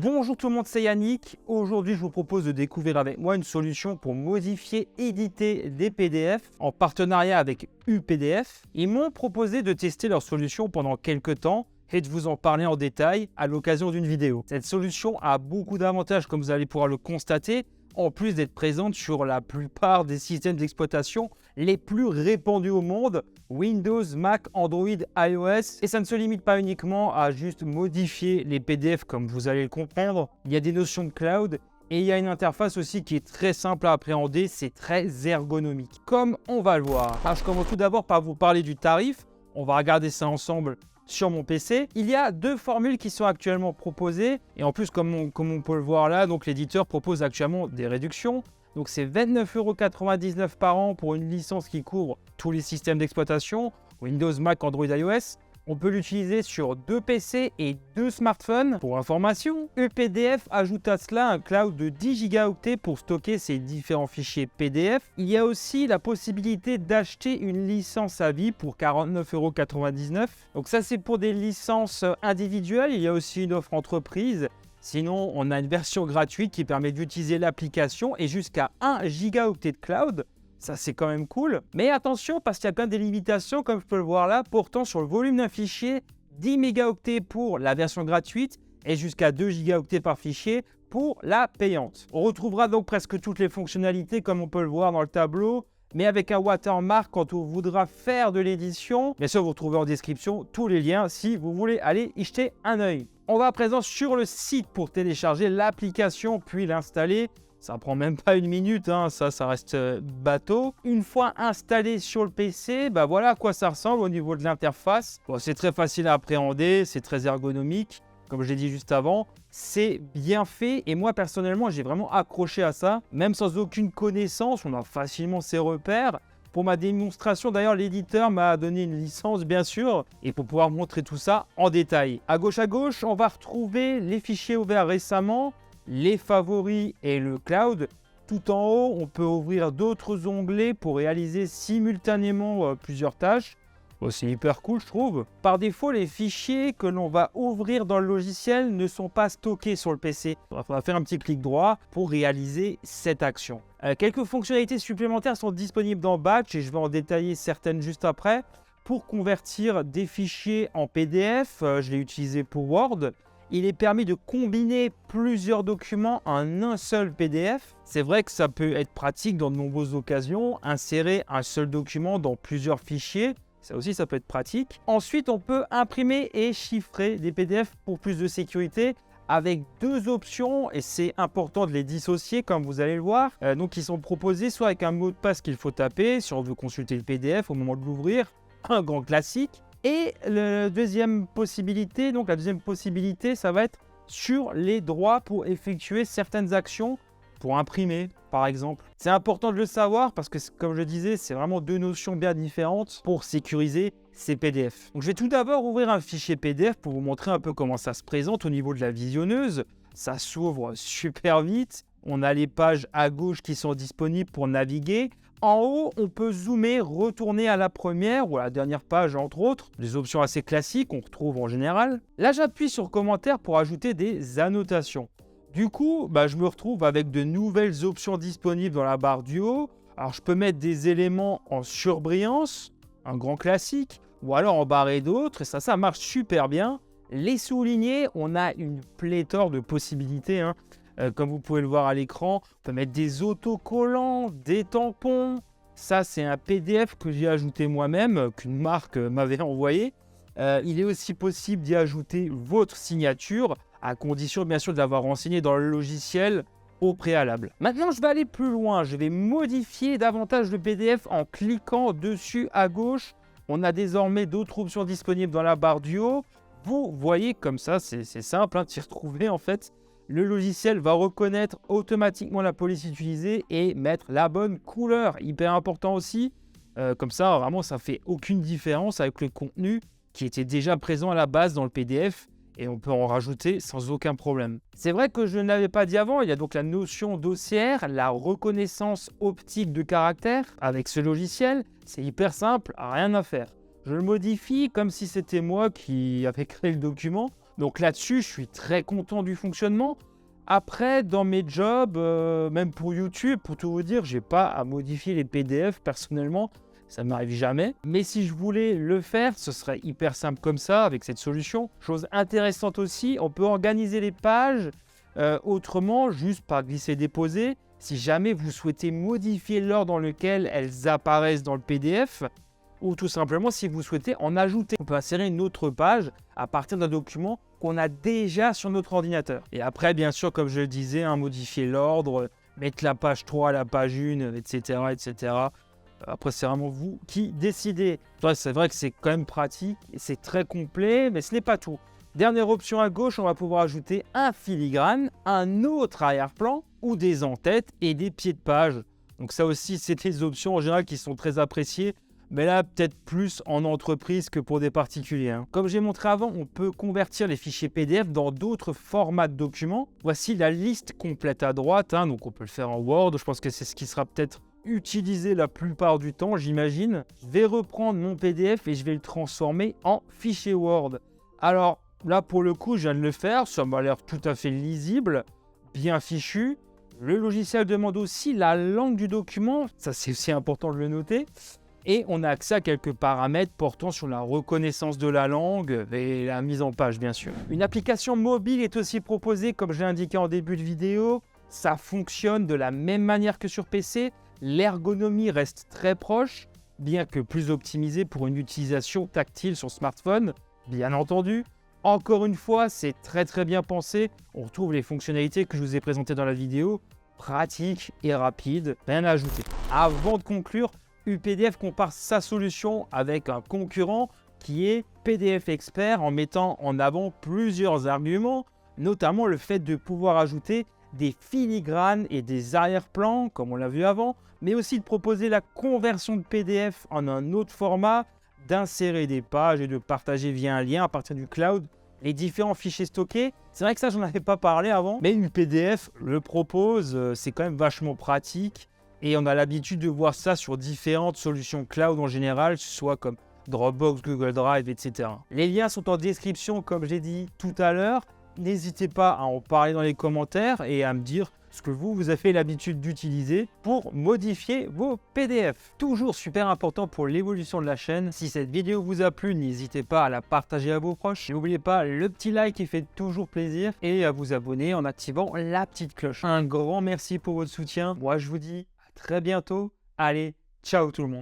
Bonjour tout le monde, c'est Yannick. Aujourd'hui, je vous propose de découvrir avec moi une solution pour modifier, éditer des PDF en partenariat avec UPDF. Ils m'ont proposé de tester leur solution pendant quelques temps et de vous en parler en détail à l'occasion d'une vidéo. Cette solution a beaucoup d'avantages, comme vous allez pouvoir le constater, en plus d'être présente sur la plupart des systèmes d'exploitation les plus répandus au monde, Windows, Mac, Android, iOS. Et ça ne se limite pas uniquement à juste modifier les PDF comme vous allez le comprendre. Il y a des notions de cloud et il y a une interface aussi qui est très simple à appréhender, c'est très ergonomique, comme on va le voir. Alors, je commence tout d'abord par vous parler du tarif. On va regarder ça ensemble sur mon PC. Il y a deux formules qui sont actuellement proposées et en plus comme on peut le voir là, donc l'éditeur propose actuellement des réductions. Donc c'est 29,99 € par an pour une licence qui couvre tous les systèmes d'exploitation, Windows, Mac, Android, iOS. On peut l'utiliser sur 2 PC et 2 smartphones. Pour information, UPDF ajoute à cela un cloud de 10 Go pour stocker ces différents fichiers PDF. Il y a aussi la possibilité d'acheter une licence à vie pour 49,99 €. Donc ça, c'est pour des licences individuelles. Il y a aussi une offre entreprise. Sinon, on a une version gratuite qui permet d'utiliser l'application et jusqu'à 1 Go de cloud. Ça, c'est quand même cool. Mais attention, parce qu'il y a quand même des limitations, comme je peux le voir là, portant sur le volume d'un fichier, 10 mégaoctets pour la version gratuite et jusqu'à 2 gigaoctets par fichier pour la payante. On retrouvera donc presque toutes les fonctionnalités comme on peut le voir dans le tableau, mais avec un watermark quand on voudra faire de l'édition. Bien sûr, vous retrouvez en description tous les liens si vous voulez aller y jeter un œil. On va à présent sur le site pour télécharger l'application puis l'installer. Ça prend même pas une minute, hein, ça reste bateau. Une fois installé sur le PC, voilà à quoi ça ressemble au niveau de l'interface. Bon, c'est très facile à appréhender, c'est très ergonomique. Comme je l'ai dit juste avant, c'est bien fait. Et moi, personnellement, j'ai vraiment accroché à ça. Même sans aucune connaissance, on a facilement ses repères. Pour ma démonstration, d'ailleurs, l'éditeur m'a donné une licence, bien sûr, et pour pouvoir montrer tout ça en détail. À gauche, on va retrouver les fichiers ouverts récemment, les favoris et le cloud. Tout en haut, on peut ouvrir d'autres onglets pour réaliser simultanément plusieurs tâches. Bon, c'est hyper cool, je trouve. Par défaut, les fichiers que l'on va ouvrir dans le logiciel ne sont pas stockés sur le PC. Il faudra faire un petit clic droit pour réaliser cette action. Quelques fonctionnalités supplémentaires sont disponibles dans Batch et je vais en détailler certaines juste après. Pour convertir des fichiers en PDF, je l'ai utilisé pour Word. Il est permis de combiner plusieurs documents en un seul PDF. C'est vrai que ça peut être pratique dans de nombreuses occasions, insérer un seul document dans plusieurs fichiers. Ça aussi, ça peut être pratique. Ensuite, on peut imprimer et chiffrer des PDF pour plus de sécurité avec deux options et c'est important de les dissocier comme vous allez le voir. Donc, ils sont proposés soit avec un mot de passe qu'il faut taper si on veut consulter le PDF au moment de l'ouvrir, un grand classique. Et la deuxième possibilité, ça va être sur les droits pour effectuer certaines actions, pour imprimer par exemple. C'est important de le savoir parce que, comme je disais, c'est vraiment deux notions bien différentes pour sécuriser ces PDF. Donc je vais tout d'abord ouvrir un fichier PDF pour vous montrer un peu comment ça se présente au niveau de la visionneuse. Ça s'ouvre super vite. On a les pages à gauche qui sont disponibles pour naviguer. En haut, on peut zoomer, retourner à la première ou à la dernière page, entre autres. Des options assez classiques qu'on retrouve en général. Là, j'appuie sur commentaire pour ajouter des annotations. Du coup, je me retrouve avec de nouvelles options disponibles dans la barre du haut. Alors, je peux mettre des éléments en surbrillance, un grand classique, ou alors en barrer d'autres. Et ça marche super bien. Les soulignés, on a une pléthore de possibilités, comme vous pouvez le voir à l'écran, on peut mettre des autocollants, des tampons. Ça, c'est un PDF que j'ai ajouté moi-même, qu'une marque m'avait envoyé. Il est aussi possible d'y ajouter votre signature, à condition bien sûr de l'avoir renseigné dans le logiciel au préalable. Maintenant, je vais aller plus loin. Je vais modifier davantage le PDF en cliquant dessus à gauche. On a désormais d'autres options disponibles dans la barre du haut. Vous voyez comme ça, c'est simple de s'y retrouver en fait. Le logiciel va reconnaître automatiquement la police utilisée et mettre la bonne couleur. Hyper important aussi. Comme ça, vraiment, ça ne fait aucune différence avec le contenu qui était déjà présent à la base dans le PDF. Et on peut en rajouter sans aucun problème. C'est vrai que je ne l'avais pas dit avant, il y a donc la notion d'OCR, la reconnaissance optique de caractère. Avec ce logiciel, c'est hyper simple, rien à faire. Je le modifie comme si c'était moi qui avais créé le document. Donc là-dessus, je suis très content du fonctionnement. Après, dans mes jobs, même pour YouTube, pour tout vous dire, je n'ai pas à modifier les PDF personnellement. Ça ne m'arrive jamais. Mais si je voulais le faire, ce serait hyper simple comme ça, avec cette solution. Chose intéressante aussi, on peut organiser les pages autrement, juste par glisser-déposer. Si jamais vous souhaitez modifier l'ordre dans lequel elles apparaissent dans le PDF, ou tout simplement si vous souhaitez en ajouter. On peut insérer une autre page à partir d'un document qu'on a déjà sur notre ordinateur. Et après, bien sûr, comme je le disais, modifier l'ordre, mettre la page 3 à la page 1, etc. etc. Après, c'est vraiment vous qui décidez. C'est vrai que c'est quand même pratique et c'est très complet, mais ce n'est pas tout. Dernière option à gauche, on va pouvoir ajouter un filigrane, un autre arrière-plan ou des en-têtes et des pieds de page. Donc ça aussi, c'est des options en général qui sont très appréciées. Mais là, peut-être plus en entreprise que pour des particuliers. Comme j'ai montré avant, on peut convertir les fichiers PDF dans d'autres formats de documents. Voici la liste complète à droite, donc on peut le faire en Word. Je pense que c'est ce qui sera peut-être utilisé la plupart du temps, j'imagine. Je vais reprendre mon PDF et je vais le transformer en fichier Word. Alors là, pour le coup, je viens de le faire. Ça m'a l'air tout à fait lisible, bien fichu. Le logiciel demande aussi la langue du document. Ça, c'est aussi important de le noter. Et on a accès à quelques paramètres portant sur la reconnaissance de la langue et la mise en page, bien sûr. Une application mobile est aussi proposée, comme j'ai indiqué en début de vidéo. Ça fonctionne de la même manière que sur PC. L'ergonomie reste très proche, bien que plus optimisée pour une utilisation tactile sur smartphone, bien entendu. Encore une fois, c'est très bien pensé. On retrouve les fonctionnalités que je vous ai présentées dans la vidéo. Pratique et rapide, rien à ajouter. Avant de conclure, UPDF compare sa solution avec un concurrent qui est PDF Expert en mettant en avant plusieurs arguments, notamment le fait de pouvoir ajouter des filigranes et des arrière-plans, comme on l'a vu avant, mais aussi de proposer la conversion de PDF en un autre format, d'insérer des pages et de partager via un lien à partir du cloud les différents fichiers stockés. C'est vrai que ça, j'en avais pas parlé avant, mais UPDF le propose, c'est quand même vachement pratique. Et on a l'habitude de voir ça sur différentes solutions cloud en général, soit comme Dropbox, Google Drive, etc. Les liens sont en description, comme j'ai dit tout à l'heure. N'hésitez pas à en parler dans les commentaires et à me dire ce que vous avez l'habitude d'utiliser pour modifier vos PDF. Toujours super important pour l'évolution de la chaîne. Si cette vidéo vous a plu, n'hésitez pas à la partager à vos proches. N'oubliez pas le petit like qui fait toujours plaisir et à vous abonner en activant la petite cloche. Un grand merci pour votre soutien. Moi, je vous dis très bientôt. Allez, ciao tout le monde.